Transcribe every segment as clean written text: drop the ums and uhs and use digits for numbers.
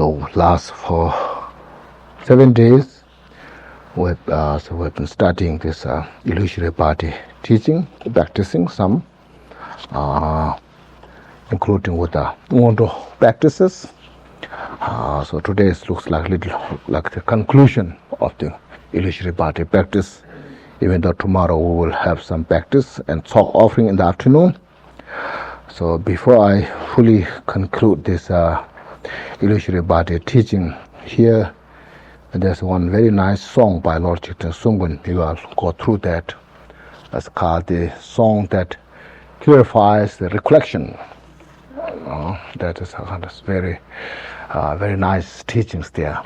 So last for 7 days, we've been studying this illusory body teaching, practicing some, including with the Mondo practices. So today looks like the conclusion of the illusory body practice, even though tomorrow we will have some practice and talk offering in the afternoon. So before I fully conclude this illusory body teaching, here there's one very nice song by Lord Jigten Sungpa. You will go through that. That's called the song that purifies the recollection. That is very very nice teachings there.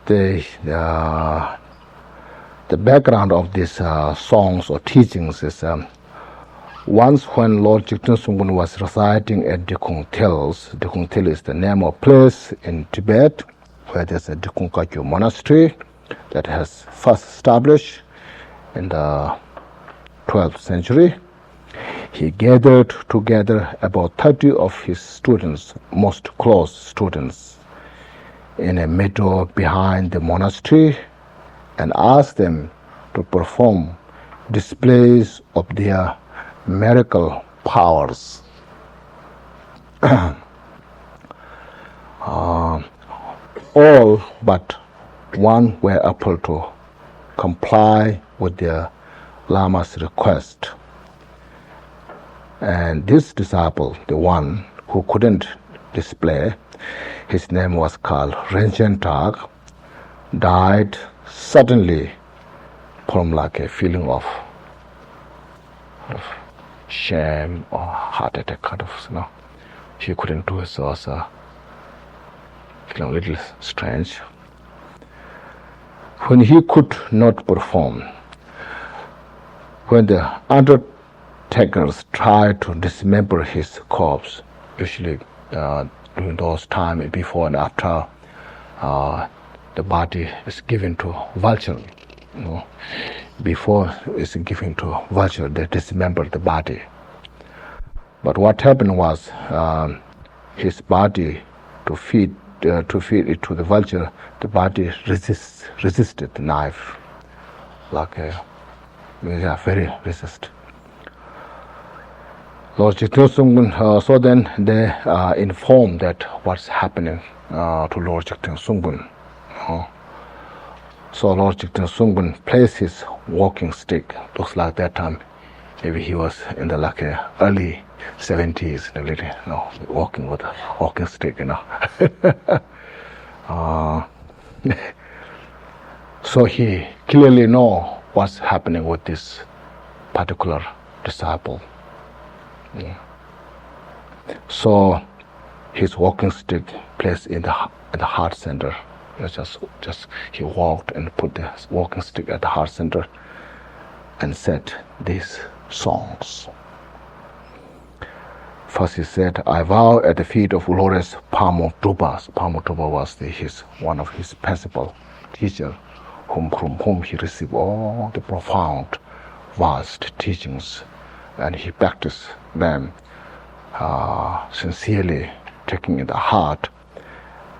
The background of these songs or teachings is once when Lord Jigten Sungpa was residing at Drikungpa is the name of place in Tibet, where there's a Drikungpa monastery that has first established in the 12th century. He gathered together about 30 of his students, most close students, in a meadow behind the monastery and asked them to perform displays of their miracle powers. All but one were able to comply with the Lama's request. And this disciple, the one who couldn't display, his name was called Rinchen Tag, died suddenly from like a feeling of shame or heart attack kind of, he couldn't do it, so was feeling a little strange. When he could not perform, when the undertakers tried to dismember his corpse, usually during those times before and after the body is given to vulture, before it's given to vulture, they dismember the body. But what happened was his body, to feed it to the vulture, the body resisted the knife, very resist. Lord Jigten Sungpa, so then they informed that what's happening to Lord Jigten Sungpa. So Lord Jigten Sungpa placed his walking stick. Looks like that time maybe he was in the early 70s, walking with a walking stick, So he clearly know what's happening with this particular disciple. So his walking stick placed in the heart center. Just he walked and put the walking stick at the heart center and said these songs. First he said, I vow at the feet of glorious Pamo Drupa. Pamo Drupa was one of his principal teachers, from whom he received all the profound, vast teachings, and he practiced them sincerely, taking in the heart,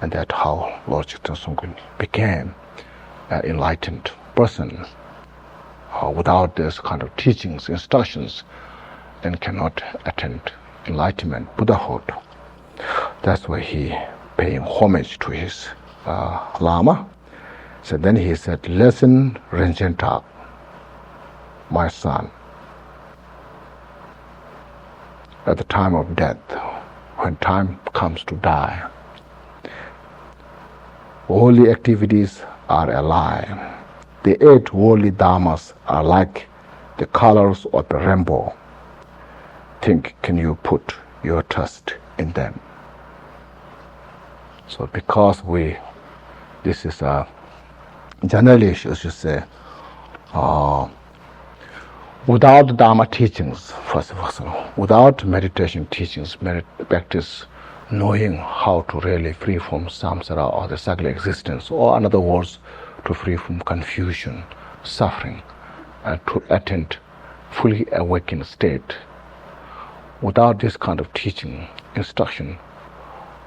and that's how Lord Jigten Sungpa became an enlightened person. Without this kind of teachings, instructions, then cannot attain enlightenment, Buddhahood. That's why he paying homage to his Lama. So then he said, listen, Rinchen Tag, my son, at the time of death, when time comes to die, holy activities are a lie. The 8 holy dharmas are like the colors of the rainbow. Think, can you put your trust in them? So because this is generally, I should say, without the Dharma teachings, first of all, without meditation teachings, practice knowing how to really free from samsara or the cycle existence, or in other words, to free from confusion, suffering, and to attain fully awakened state. Without this kind of teaching, instruction.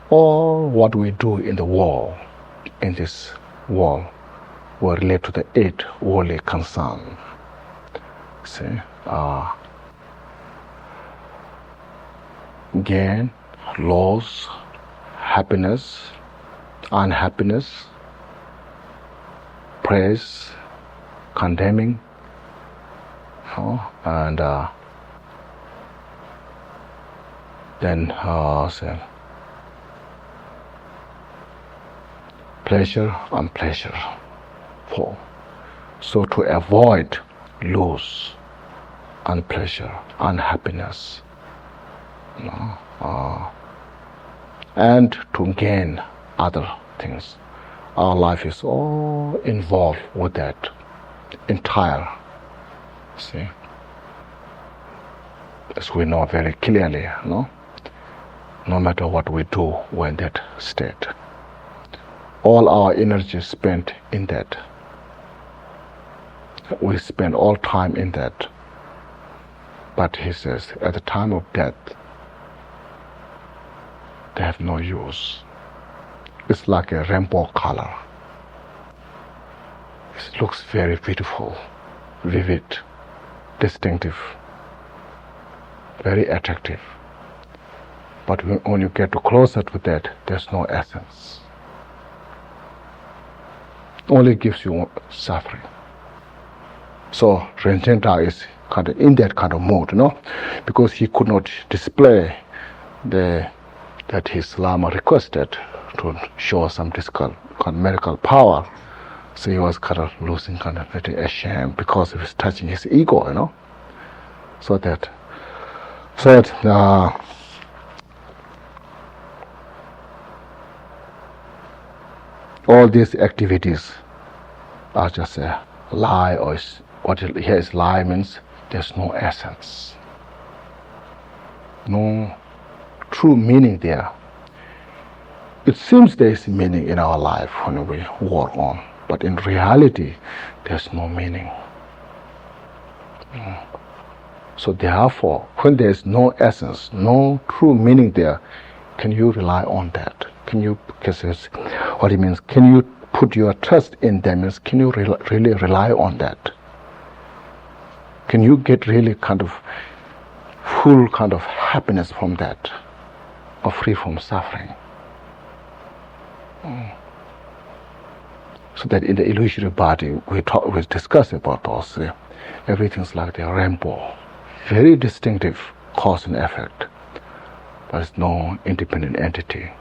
All what we do in the world, in this world, will relate to the 8 worldly concerns. See, gain, loss, happiness, unhappiness, praise, condemning, and then say, pleasure and pleasure. So to avoid loss, unpleasure, unhappiness, and to gain other things, our life is all involved with that entire. See, as we know very clearly, no matter what we do, we're in that state. All our energy is spent in that. We spend all time in that. But he says, at the time of death, they have no use. It's like a rainbow color. It looks very beautiful, vivid, distinctive, very attractive. But when you get closer to that, there's no essence. Only gives you suffering. So Rinpoche is kind of in that kind of mood, because he could not display that his Lama requested to show some medical power. So he was kind of losing kind of little ashamed because he was touching his ego, So that all these activities are just a lie, or what here is lie means there's no essence, no true meaning there. It seems there is meaning in our life when we work on, but in reality there's no meaning. So therefore, when there is no essence, no true meaning there, can you rely on that? What it means, can you put your trust in them? Means, can you really rely on that? Can you get really kind of full kind of happiness from that, or free from suffering? So that in the illusory body, we discuss about those. Everything's like the rainbow, very distinctive cause and effect, but it's no independent entity.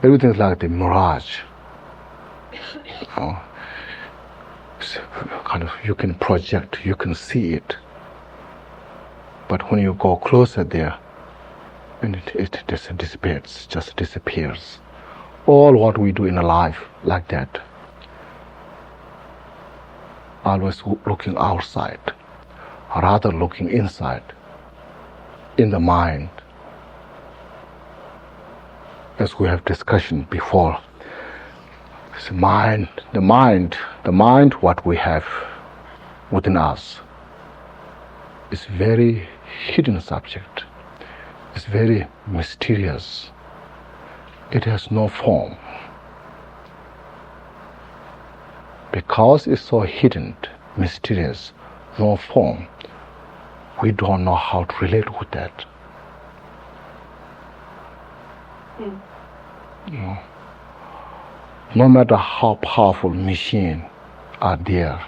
Everything's like the mirage. Kind of, you can project, you can see it, but when you go closer there, and it just disappears. All what we do in a life like that, always looking outside, rather looking inside, in the mind. As we have discussion before, the mind, what we have within us is very hidden subject. It's very mysterious. It has no form. Because it's so hidden, mysterious, no form, we don't know how to relate with that. No matter how powerful machine are there,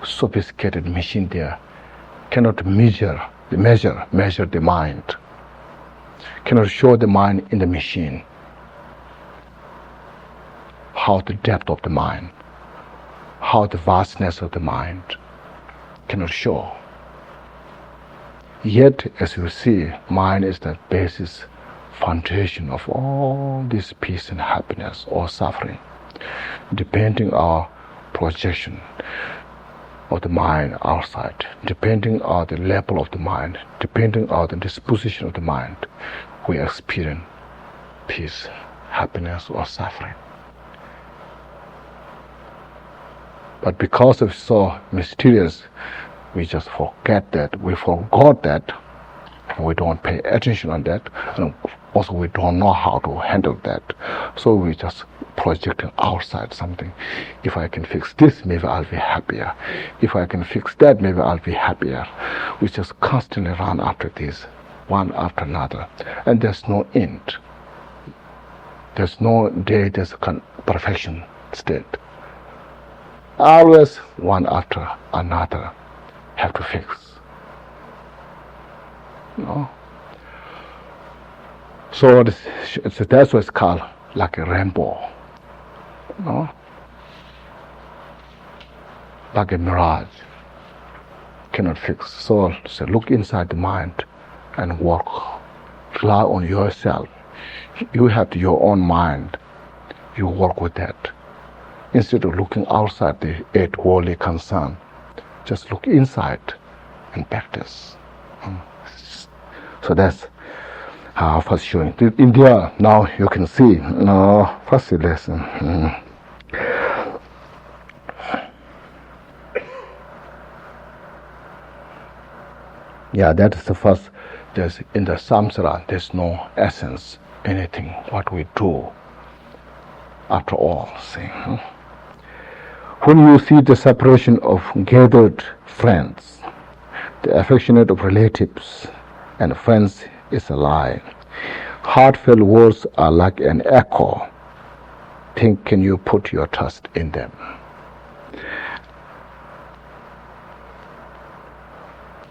sophisticated machine there, cannot measure the mind, cannot show the mind in the machine, how the depth of the mind, how the vastness of the mind, cannot show. Yet, as you see, mind is the basis, foundation of all this peace and happiness or suffering, depending on our projection of the mind outside, depending on the level of the mind, depending on the disposition of the mind, we experience peace, happiness, or suffering. But because it's so mysterious, we just forgot that. We forgot that We don't pay attention on that, and also we don't know how to handle that. So we just projecting outside something. If I can fix this, maybe I'll be happier. If I can fix that, maybe I'll be happier. We just constantly run after this, one after another, and there's no end. There's no day there's a perfection state. Always one after another have to fix. No. So that's what's called like a rainbow. No? Like a mirage. Cannot fix. So look inside the mind and work. Rely on yourself. You have your own mind. You work with that. Instead of looking outside the eight worldly concern, just look inside and practice. So that's first showing. In India, now you can see, first lesson. Yeah, that is the first. There's in the samsara, there's no essence, anything, what we do. After all, see. When you see the separation of gathered friends, the affectionate of relatives and friends is a lie. Heartfelt words are like an echo. Think, can you put your trust in them?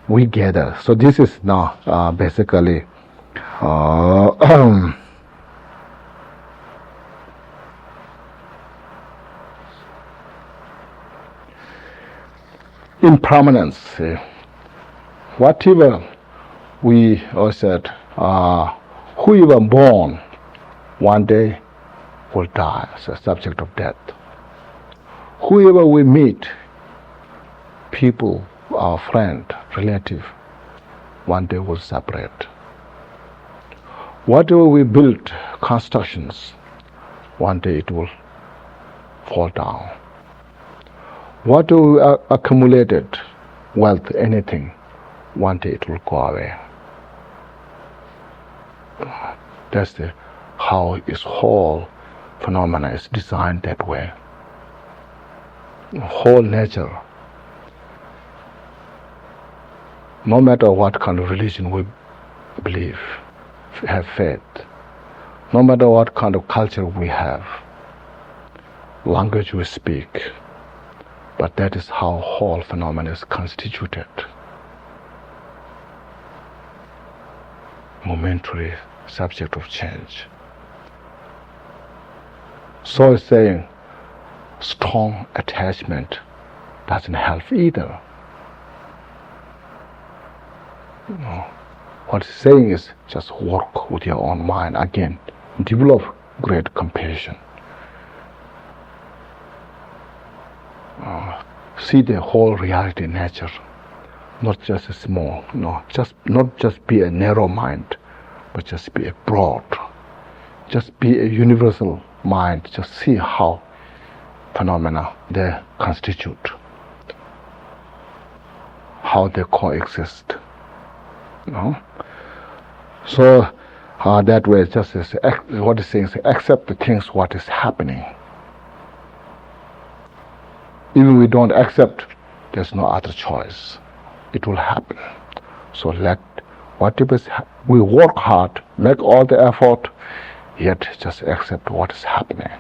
We gather. So this is now basically impermanence. Whatever we said, whoever born one day will die, so subject of death. Whoever we meet, people, our friend, relative, one day will separate. Whatever we build, constructions, one day it will fall down. Whatever we accumulated, wealth, anything, one day it will go away. That's how its whole phenomena is designed that way. Whole nature. No matter what kind of religion we believe, have faith, no matter what kind of culture we have, language we speak, but that is how whole phenomena is constituted. Momentary, subject of change. So it's saying strong attachment doesn't help either. What it's saying is just work with your own mind again. Develop great compassion. See the whole reality nature, not just a small, not just be a narrow mind, but just be a broad, just be a universal mind. Just see how phenomena they constitute, how they coexist. So that way, just as what it's saying is accept the things what is happening. Even we don't accept, there's no other choice. It will happen. So let whatever we work hard, make all the effort, yet just accept what is happening.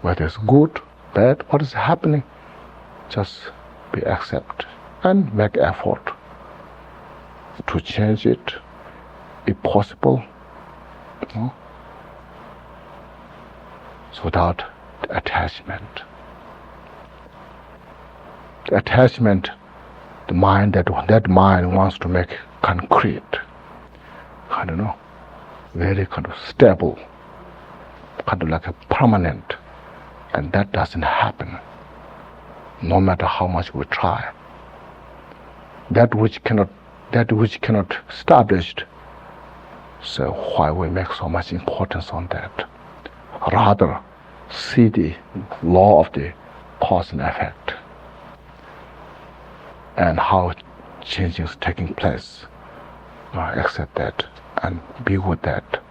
Whether it's good, bad, what is happening, just be accept and make effort to change it, if possible. So without attachment. The attachment, the mind that mind wants to make concrete, very kind of stable, kind of like a permanent, and that doesn't happen, no matter how much we try. That which cannot established. So why we make so much importance on that? Rather, see the law of the cause and effect, and how changes taking place. Accept that and be with that.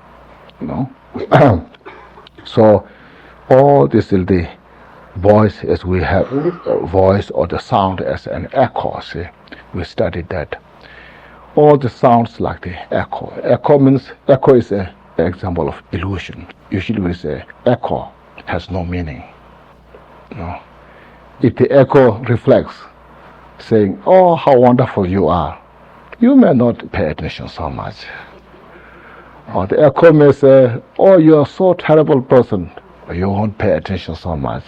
So all this is the voice as we have voice or the sound as an echo. See, we studied that. All the sounds like the echo. Echo is an example of illusion. Usually we say echo has no meaning. If the echo reflects, saying, "Oh, how wonderful you are," you may not pay attention so much. Or the echo may say, "Oh, you are so terrible person," you won't pay attention so much.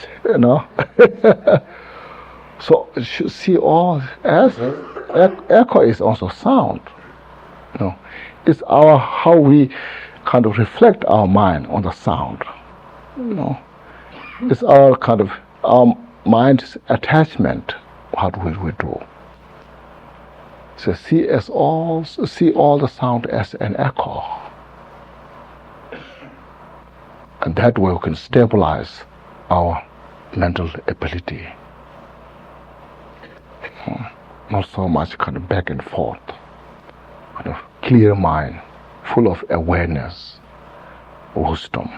So you should see all as echo is also sound. It's how we kind of reflect our mind on the sound. It's our kind of our mind's attachment. What will we do? So see all the sound as an echo, and that way we can stabilize our mental ability. Not so much kind of back and forth, kind of clear mind, full of awareness, wisdom.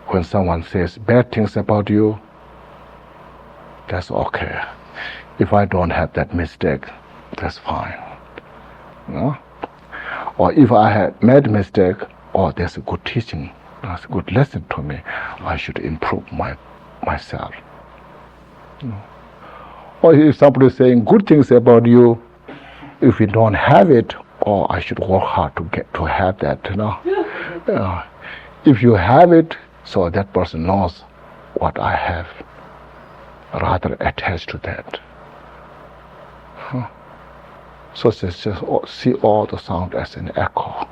When someone says bad things about you, that's okay. If I don't have that mistake, that's fine. Or if I had made a mistake, there's a good teaching, that's a good lesson to me, I should improve myself. Or if somebody is saying good things about you, if you don't have it, I should work hard to have that. If you have it, so that person knows what I have, rather attached to that. So just see all the sound as an echo.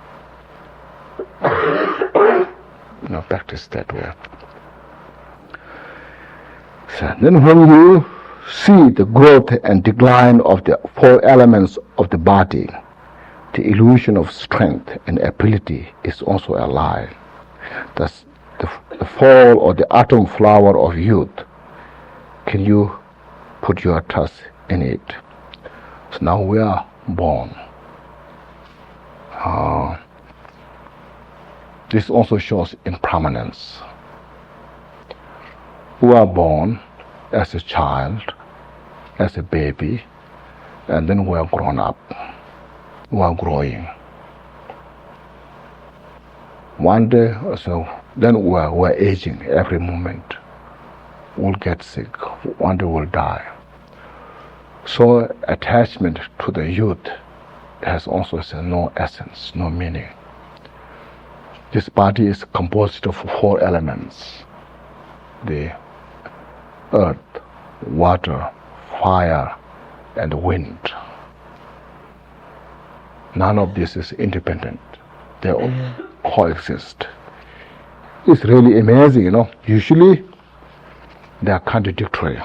Practice that way. So then when you see the growth and decline of the four elements of the body, the illusion of strength and ability is also a lie. Thus, the fall or the autumn flower of youth, can you put your trust in it? So now we are born. This also shows impermanence. We are born as a child, as a baby, and then we are grown up. We are growing. One day or so, then we're aging every moment. We'll get sick. One day we'll die. So attachment to the youth has also no essence, no meaning. This body is composed of four elements: the earth, water, fire, and wind. None of this is independent. They all coexist. It's really amazing, Usually they are contradictory.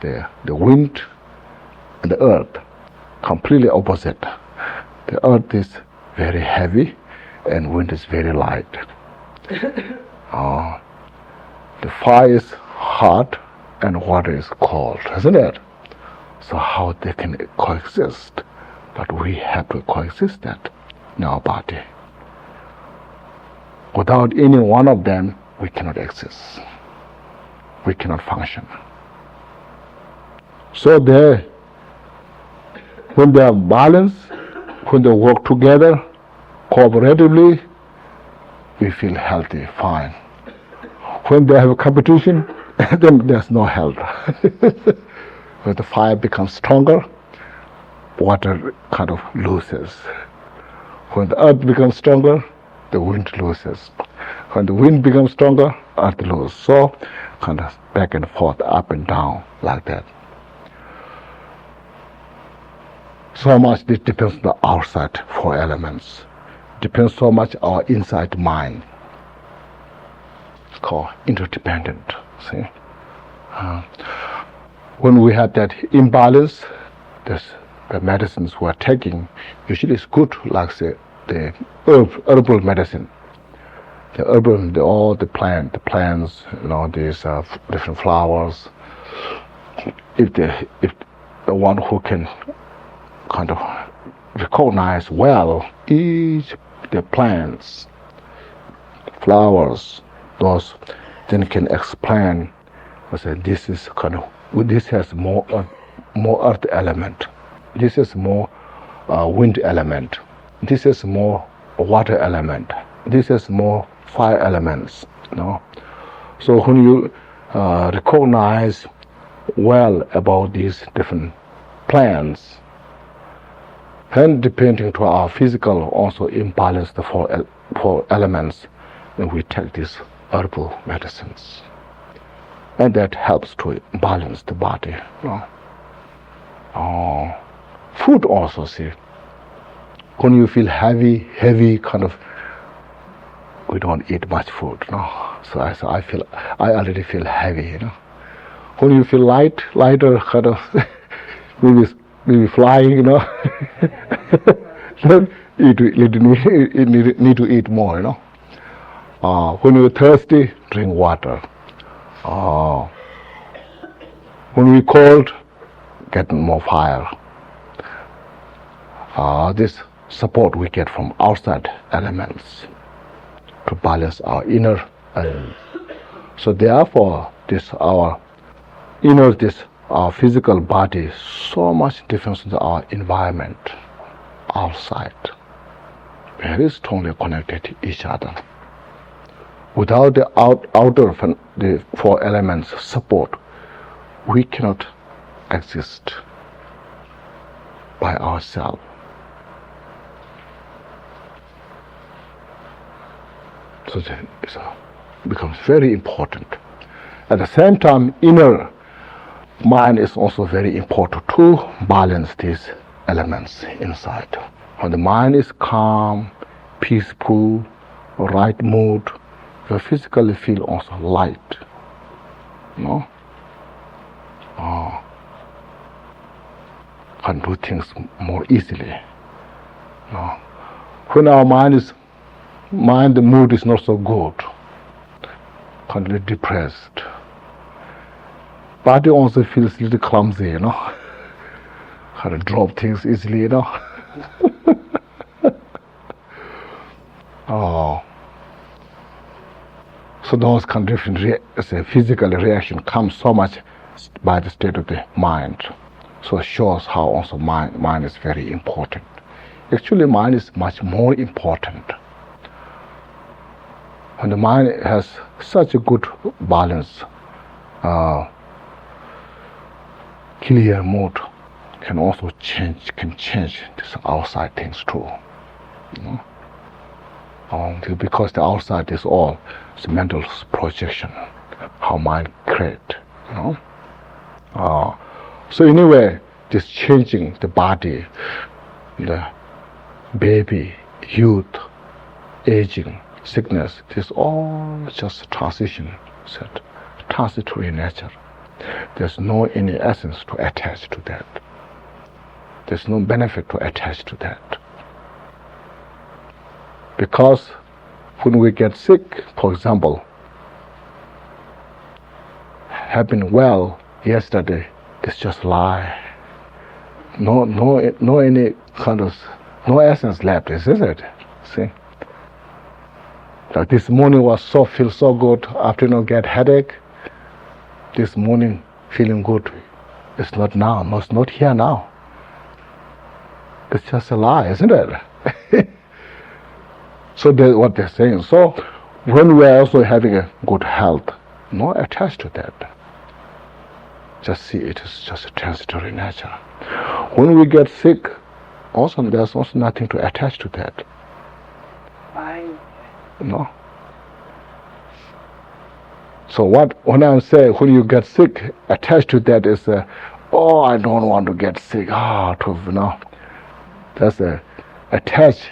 The wind and the earth, completely opposite. The earth is very heavy and wind is very light. The fire is hot and water is cold, isn't it? So how they can coexist? But we have to coexist that in our body. Without any one of them, we cannot exist. We cannot function. So when they are balanced, when they work together, cooperatively, we feel healthy, fine. When they have a competition, then there's no health. When the fire becomes stronger, water kind of loses. When the earth becomes stronger, the wind loses. When the wind becomes stronger, earth loses. So kind of back and forth, up and down, like that. So much this depends on the outside four elements. Depends so much on our inside mind. It's called interdependent. See, when we have that imbalance, the medicines we are taking usually is good, like the herbal medicine. The herbal, all the plants, these different flowers. If the one who can kind of recognize well each the plants, flowers, those, then can explain. I said this is kind of, this has more earth element, this is more wind element, this is more water element, this is more fire elements. So when you recognize well about these different plants, and depending to our physical also imbalance the four elements, then we take these herbal medicines, and that helps to balance the body. Food also, see, when you feel heavy kind of, we don't eat much food, so I already feel heavy, When you feel lighter kind of maybe flying, then you need to eat more, when you're thirsty, drink water. When we're cold, get more fire. This support we get from outside elements to balance our inner elements. So therefore, our physical body is so much different from our environment outside. Very strongly connected to each other. Without the outer, the four elements support, we cannot exist by ourselves. So it becomes very important. At the same time, inner mind is also very important to balance these elements inside. When the mind is calm, peaceful, right mood, you physically feel also light. Can do things more easily. When our the mood is not so good, kind of depressed. Body also feels a little clumsy, Kind of drop things easily, So those kind of different physical reaction comes so much by the state of the mind. So it shows how also mind is very important. Actually, mind is much more important. When the mind has such a good balance, clear mood, can change these outside things too. Because the outside is all mental projection, how mind create. So anyway, this changing the body, the baby, youth, aging, sickness, this all just transition, transitory nature. There's no any essence to attach to that. There's no benefit to attach to that. Because when we get sick, for example, have been well yesterday, it's just lie. No any kind of, no essence left, isn't it? See? Like this morning feel so good, afternoon get headache. This morning feeling good. It's not now, it's not here now. It's just a lie, isn't it? So that's what they're saying. So when we are also having a good health, not attached to that. Just see it as just a transitory nature. When we get sick, also there's also nothing to attach to that. Fine. So when I say when you get sick, attached to that is I don't want to get sick. That's attached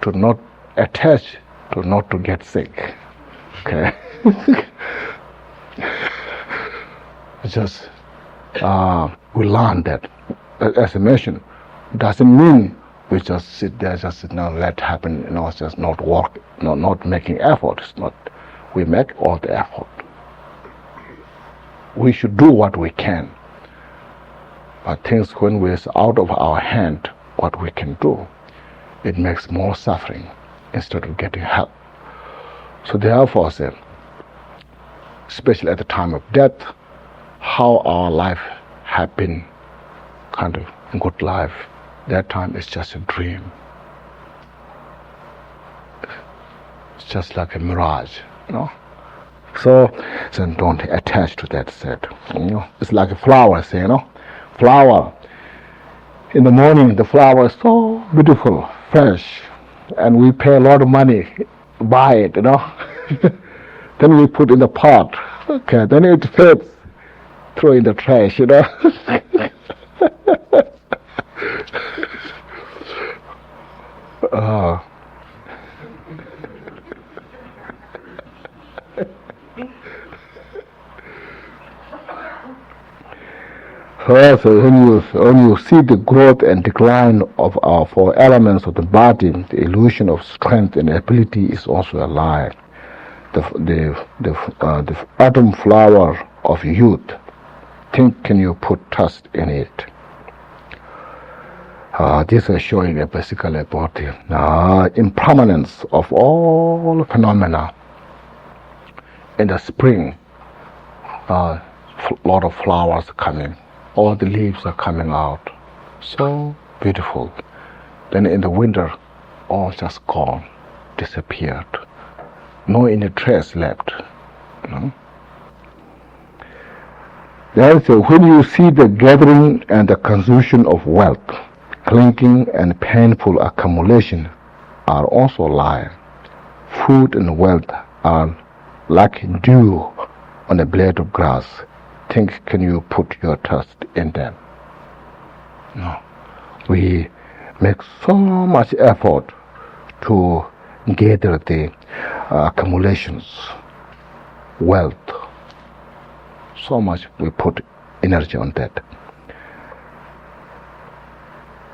to not to get sick. Okay. Just we learn that, as I mentioned, doesn't mean we just sit there, let happen, just not work, not making effort. It's not. We make all the effort. We should do what we can. But things when it's out of our hand, what we can do, it makes more suffering instead of getting help. So therefore, especially at the time of death, how our life have been kind of a good life, that time is just a dream. It's just like a mirage, So don't attach to that set. It's like a flower, flower. In the morning, the flower is so beautiful, fresh, and we pay a lot of money to buy it, Then we put in the pot. Okay, then it fades, throw in the trash, So when you see the growth and decline of our four elements of the body, the illusion of strength and ability is also a lie. The autumn flower of youth, can you put trust in it? This is showing basically about the impermanence of all phenomena. In the spring, a lot of flowers coming. All the leaves are coming out, so beautiful. Then in the winter, all just gone, disappeared. No any trace left. Therefore, when you see the gathering and the consumption of wealth, clinking and painful accumulation are also lie. Food and wealth are like dew on a blade of grass. Can you put your trust in them? No. We make so much effort to gather the accumulations, wealth. So much we put energy on that.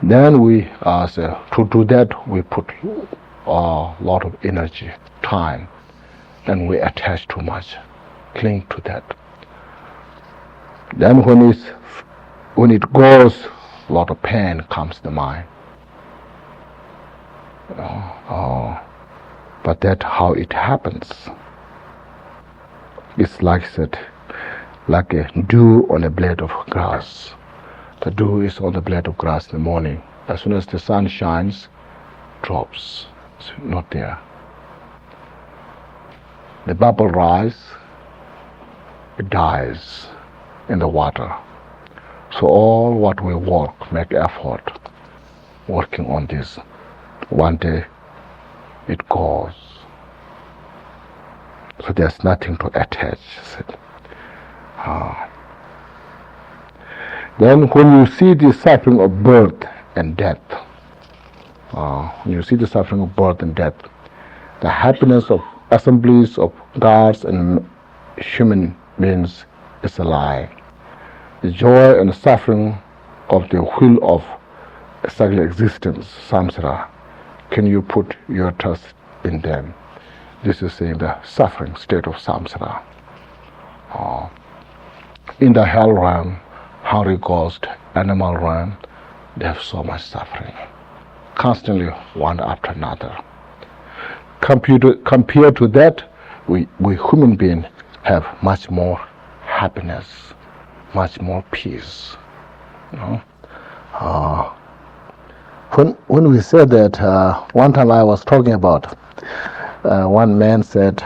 Then we, to do that, we put a lot of energy, time. Then we attach too much, cling to that. Then when it goes, a lot of pain comes to mind. But that's how it happens. It's like that, like a dew on a blade of grass. The dew is on the blade of grass in the morning. As soon as the sun shines, drops. It's not there. The bubble rises, it dies in the water. So all what we work, make effort, working on this, one day it goes. So there's nothing to attach. Then when you see the suffering of birth and death, when you see the suffering of birth and death, the happiness of assemblies of gods and human beings is a lie. The joy and suffering of the wheel of cyclic existence, samsara, can you put your trust in them? This is saying the suffering state of samsara. In the hell realm, hungry ghost, animal realm, they have so much suffering, constantly one after another. Compared to that, we human beings have much more happiness, much more peace. When we said that, one time I was talking about, one man said,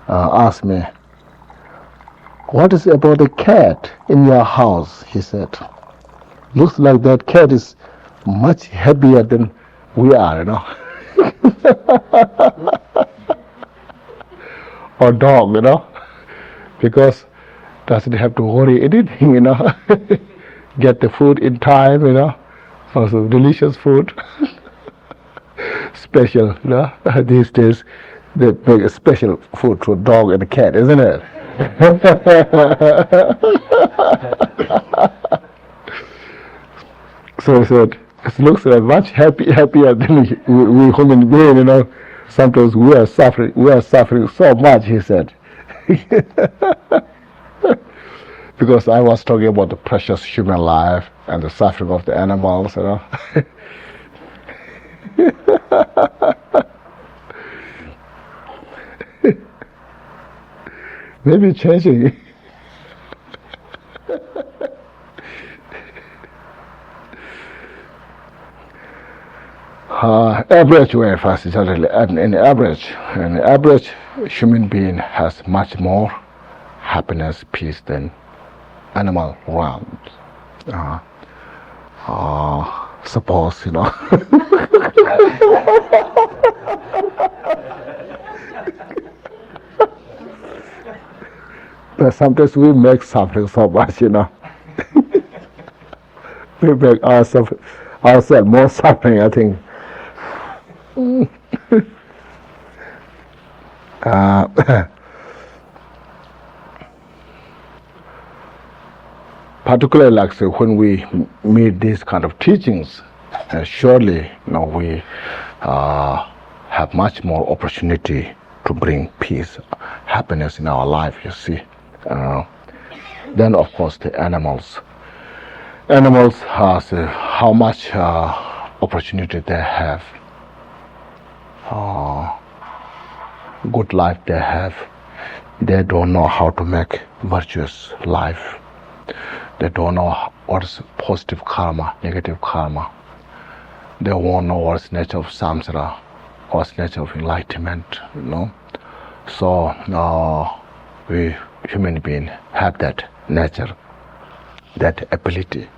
asked me, "What is about the cat in your house?" He said, "Looks like that cat is much happier than we are, Or dog, because doesn't have to worry anything, Get the food in time, Also delicious food. Special, These days they make a special food to a dog and a cat, isn't it? So he said, it looks like much happier than we human beings, Sometimes we are suffering so much, he said. Because I was talking about the precious human life and the suffering of the animals, you know. Maybe changing. Average way first is really an average human being has much more happiness, peace than animal around. Suppose, you know. But sometimes we make suffering so much, you know. We make ourselves more suffering, I think. Particularly, like say, when we meet these kind of teachings, surely, you know, we have much more opportunity to bring peace, happiness in our life. You see. Then, of course, the animals. Animals has how much opportunity they have. Good life they have. They don't know how to make virtuous life. They don't know what's positive karma, negative karma. They won't know what's nature of samsara, what's nature of enlightenment, you know. So we human beings have that nature, that ability.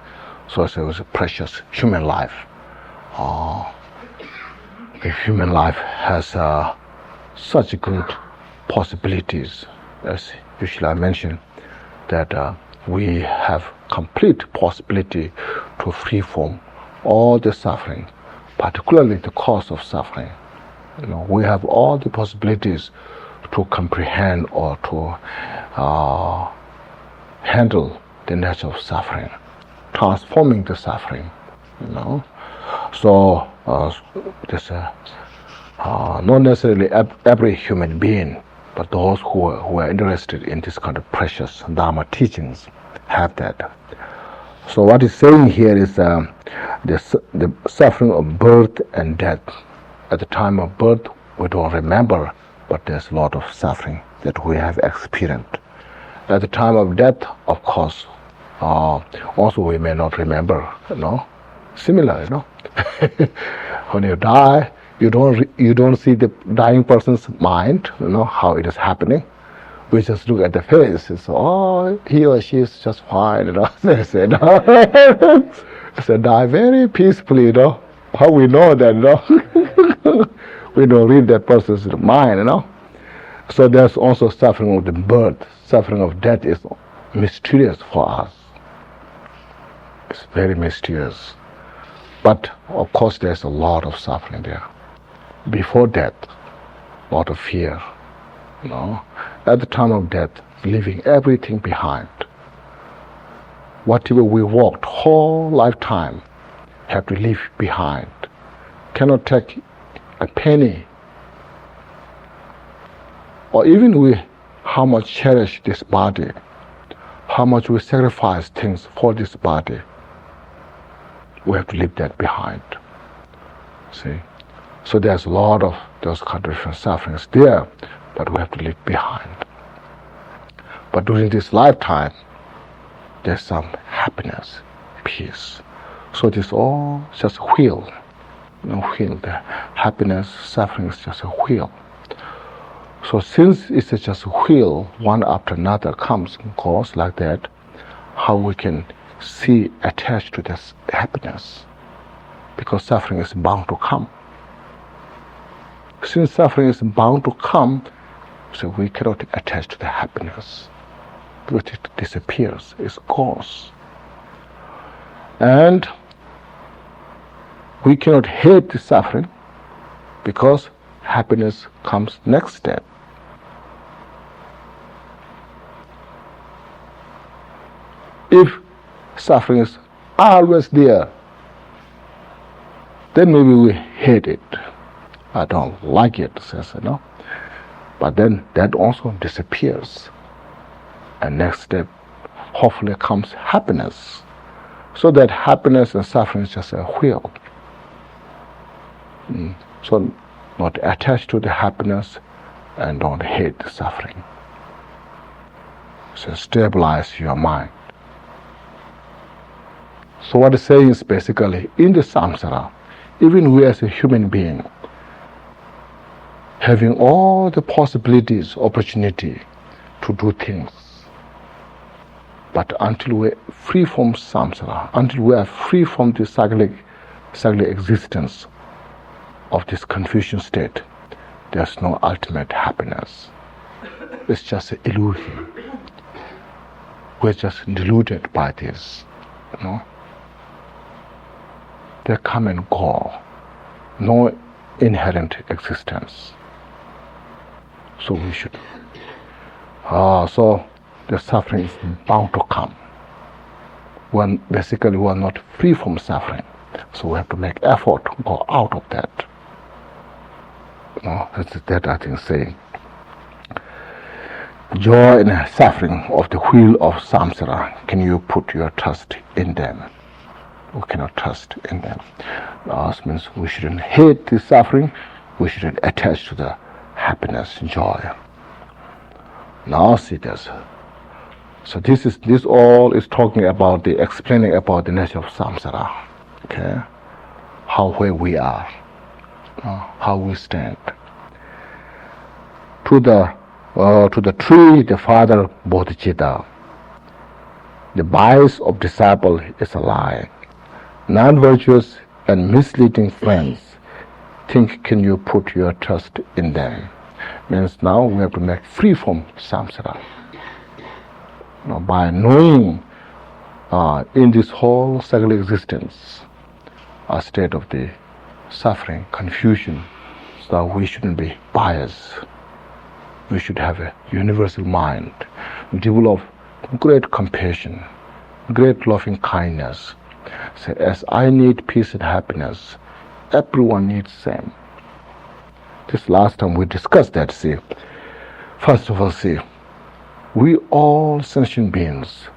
So it was a precious human life. The human life has such good possibilities, as usually I mention, that we have complete possibility to free from all the suffering, particularly the cause of suffering. You know, we have all the possibilities to comprehend or to handle the nature of suffering, transforming the suffering. You know, so this not necessarily every human being, but those who are interested in this kind of precious Dharma teachings have that. So what he's saying here is the suffering of birth and death. At the time of birth, we don't remember, but there's a lot of suffering that we have experienced. At the time of death, of course, also we may not remember, you know. Similar, you know. When you die, you don't see the dying person's mind, you know, how it is happening. We just look at the face and say, oh, he or she is just fine, you know. They say, no. They die very peacefully, you know. How we know that, you know? We don't read that person's mind, you know. So there's also suffering of the birth. Suffering of death is mysterious for us. It's very mysterious. But of course there's a lot of suffering there. Before death, a lot of fear. You know? At the time of death, leaving everything behind. Whatever we walked whole lifetime, have to leave behind. Cannot take a penny. Or even we, how much cherish this body, how much we sacrifice things for this body, we have to leave that behind. See? So there's a lot of those kind of different sufferings there, but we have to leave behind. But during this lifetime, there's some happiness, peace. So this all just a wheel. You know, wheel. The happiness, suffering is just a wheel. So since it's just a wheel, one after another comes and goes like that, how we can see attached to this happiness? Because suffering is bound to come. Since suffering is bound to come, so we cannot attach to the happiness. Because it disappears, it goes. And we cannot hate the suffering because happiness comes next step. If suffering is always there, then maybe we hate it. I don't like it, says, you know. But then that also disappears. And next step, hopefully comes happiness. So that happiness and suffering is just a wheel. So not attach to the happiness and don't hate the suffering. So stabilize your mind. So what it's saying is basically, in the samsara, even we as a human being, having all the possibilities, opportunity to do things, but until we're free from samsara, until we are free from the cyclic existence of this confusion state, there's no ultimate happiness. It's just an illusion. We're just deluded by this, They come and go, no inherent existence. So we should. So the suffering is bound to come. When basically we are not free from suffering, so we have to make effort to go out of that. That's that I think saying. Joy and suffering of the wheel of samsara, can you put your trust in them? We cannot trust in them. That means we shouldn't hate the suffering, we shouldn't attach to the happiness, joy. Now see this. So this all is talking about explaining about the nature of samsara. Okay? Where we are, how we stand. To the tree, the father bodhicitta. The bias of disciple is a lie. Non-virtuous and misleading friends think, can you put your trust in them? Means now we have to make free from samsara. By knowing in this whole cyclic existence a state of the suffering, confusion, so we shouldn't be biased. We should have a universal mind, develop great compassion, great loving kindness. Say, as I need peace and happiness, everyone needs same. This last time we discussed that, see. First of all, see, we all sentient beings,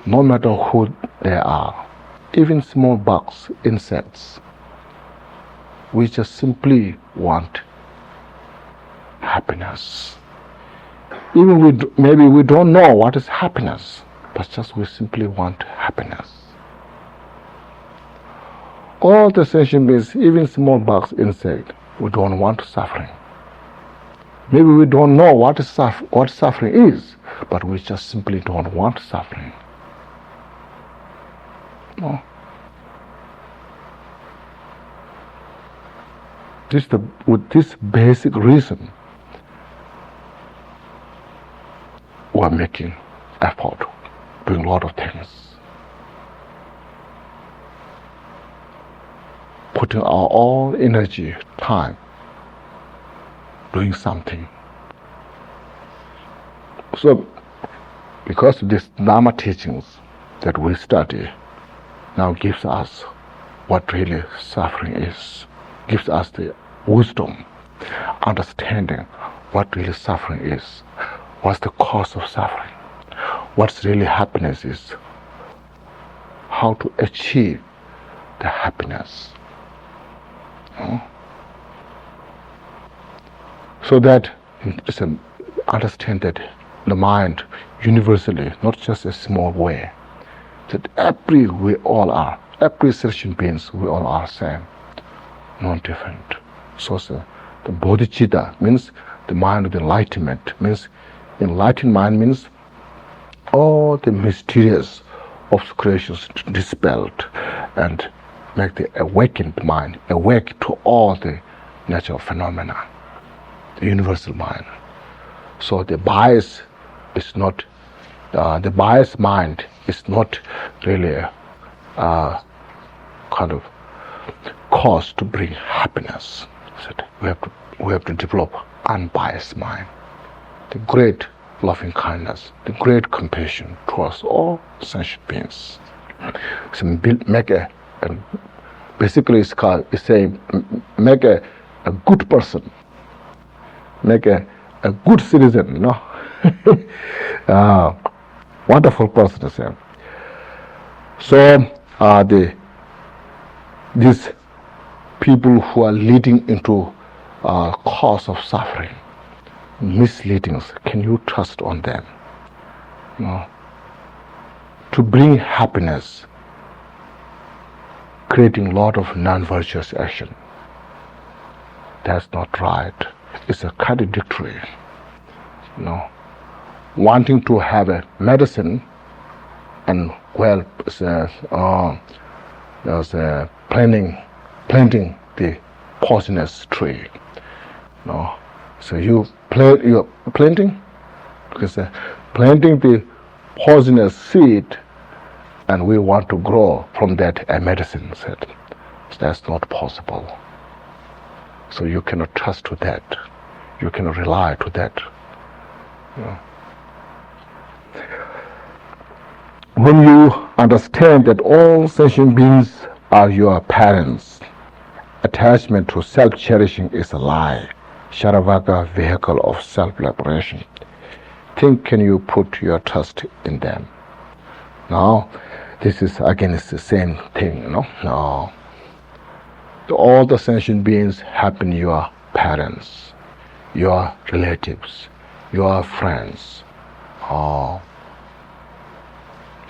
no matter who they are, even small bugs, insects, we just simply want happiness. Even maybe we don't know what is happiness, but just we simply want happiness. All the sentient beings, even small bugs, insects, we don't want suffering. Maybe we don't know what suffering is, but we just simply don't want suffering. No. With this basic reason, we are making effort, doing a lot of things, putting our all energy, time, doing something. So, because of these Dharma teachings that we study now gives us what really suffering is, gives us the wisdom, understanding what really suffering is, what's the cause of suffering, what's really happiness is, how to achieve the happiness. So that understand that the mind universally, not just a small way, that we all are, every sentient beings, we all are same, not different. So the bodhicitta means the mind of the enlightenment, means enlightened mind means all the mysterious obscurations dispelled and make the awakened mind awake to all the natural phenomena, the universal mind. So the bias is not, the biased mind is not really a kind of cause to bring happiness. So we have to develop unbiased mind, the great loving kindness, the great compassion towards all sentient beings. So basically it's saying make a good person, make a good citizen, Wonderful person, sir. So these people who are leading into cause of suffering, misleadings, can you trust on them? No. To bring happiness, creating a lot of non-virtuous action. That's not right. It's a contradictory. No. Wanting to have a medicine and planting the poisonous tree. No. So you're planting, because planting the poisonous seed, and we want to grow from that a medicine set. That's not possible. So you cannot trust to that. You cannot rely to that. No. When you understand that all sentient beings are your parents, attachment to self-cherishing is a lie, Sharavaka vehicle of self-liberation. Think, can you put your trust in them? Now, this is again, it's the same thing, you know. Now, all the sentient beings have been your parents, your relatives, your friends,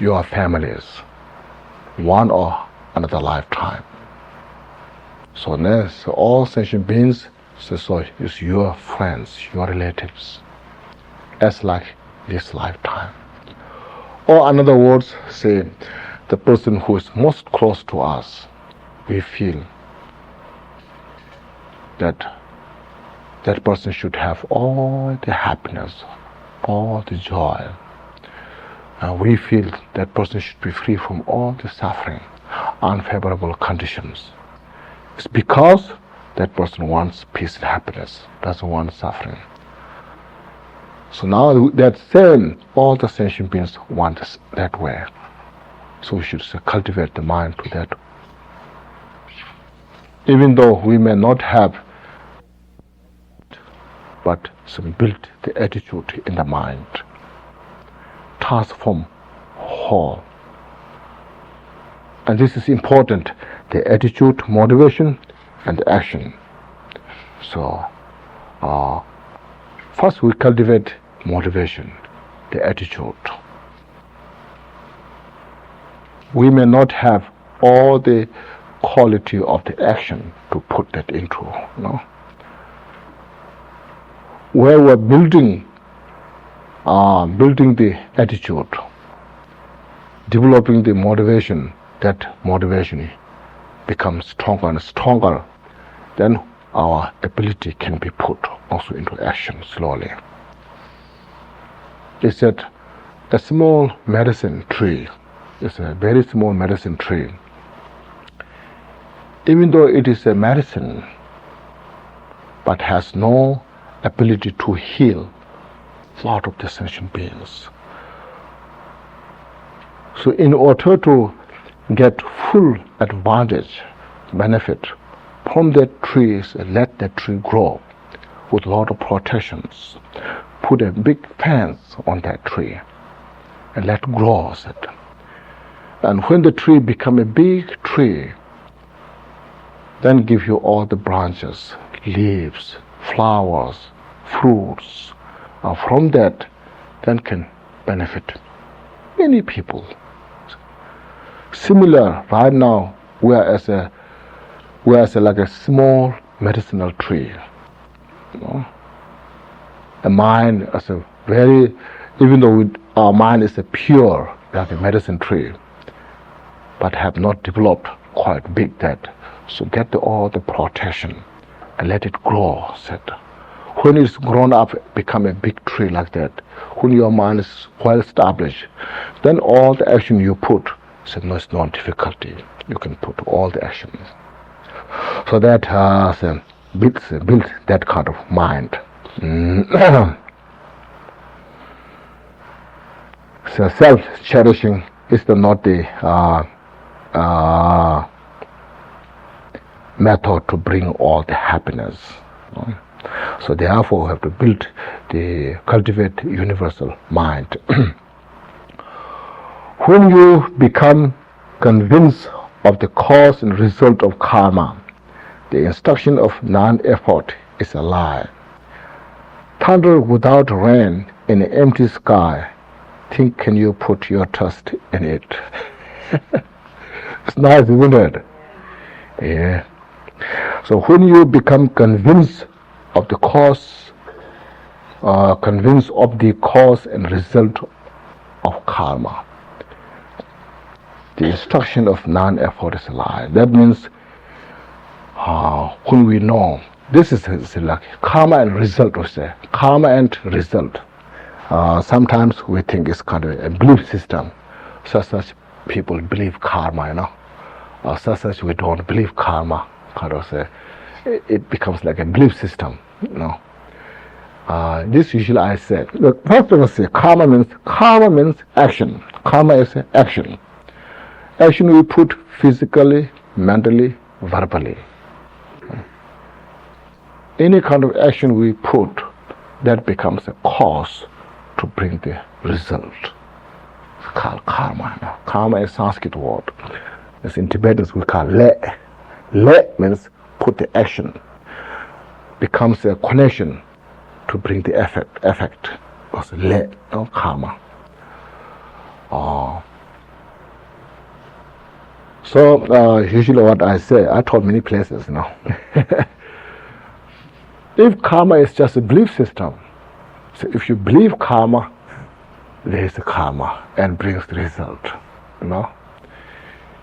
your families, one or another lifetime. So all sentient beings, so is your friends, your relatives, as like this lifetime. Or in other words, say, the person who is most close to us, we feel that that person should have all the happiness, all the joy. And we feel that person should be free from all the suffering, unfavorable conditions. It's because that person wants peace and happiness, doesn't want suffering. So now that same, all the sentient beings want us that way. So we should cultivate the mind to that. Even though we may not have, but build the attitude in the mind. Transform whole. And this is important, the attitude, motivation, and the action. So, first we cultivate motivation, the attitude. We may not have all the quality of the action to put that into, no? Where we're building the attitude, developing the motivation, that motivation becomes stronger and stronger, then our ability can be put also into action slowly. They said a small medicine tree is a very small medicine tree. Even though it is a medicine, but has no ability to heal a lot of the sentient beings. So in order to get full advantage, benefit from that tree, let that tree grow with a lot of protections. Put a big fence on that tree and let it grow. And when the tree become a big tree, then give you all the branches, leaves, flowers, fruits. From that, then can benefit many people. Similar, right now, we are as like a small medicinal tree. You know? A mind as a very, even though our mind is a pure, like a medicine tree, but have not developed quite big that. So get all the protection and let it grow. When it's grown up, become a big tree like that. When your mind is well established, then all the action you put, no, it's no difficulty. You can put all the actions. So that build that kind of mind. So self-cherishing is not the method to bring all the happiness. So therefore we have to cultivate universal mind. when you become convinced of the cause and result of karma, the instruction of non-effort is a lie. Thunder without rain in an empty sky, can you put your trust in it? It's nice, isn't it? Yeah. So when you become convinced of the cause and result of karma, the instruction of non-effort is a lie. That means when we know this is like karma and result, we say karma and result. Sometimes we think it's kind of a belief system. Such people believe karma, such we don't believe karma. Kind of say it becomes like a belief system, This usually I said. Look, first of all, say karma means action. Karma is action. Action we put physically, mentally, verbally. Any kind of action we put, that becomes a cause to bring the result. It's called karma. Karma is a Sanskrit word. As in Tibetans we call le. Le means put the action. Becomes a connection to bring the effect. Effect was le, karma. So usually what I say, I told many places, If karma is just a belief system, so if you believe karma, there is a karma and brings the result,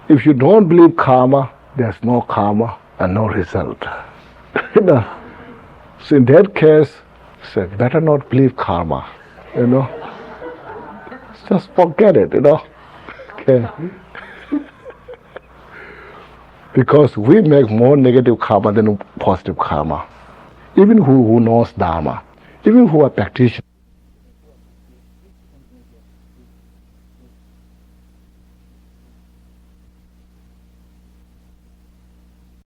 If you don't believe karma, there's no karma and no result. So in that case, say better not believe karma, Just forget it, Okay. Because we make more negative karma than positive karma. Even who knows Dharma, even who are practitioners,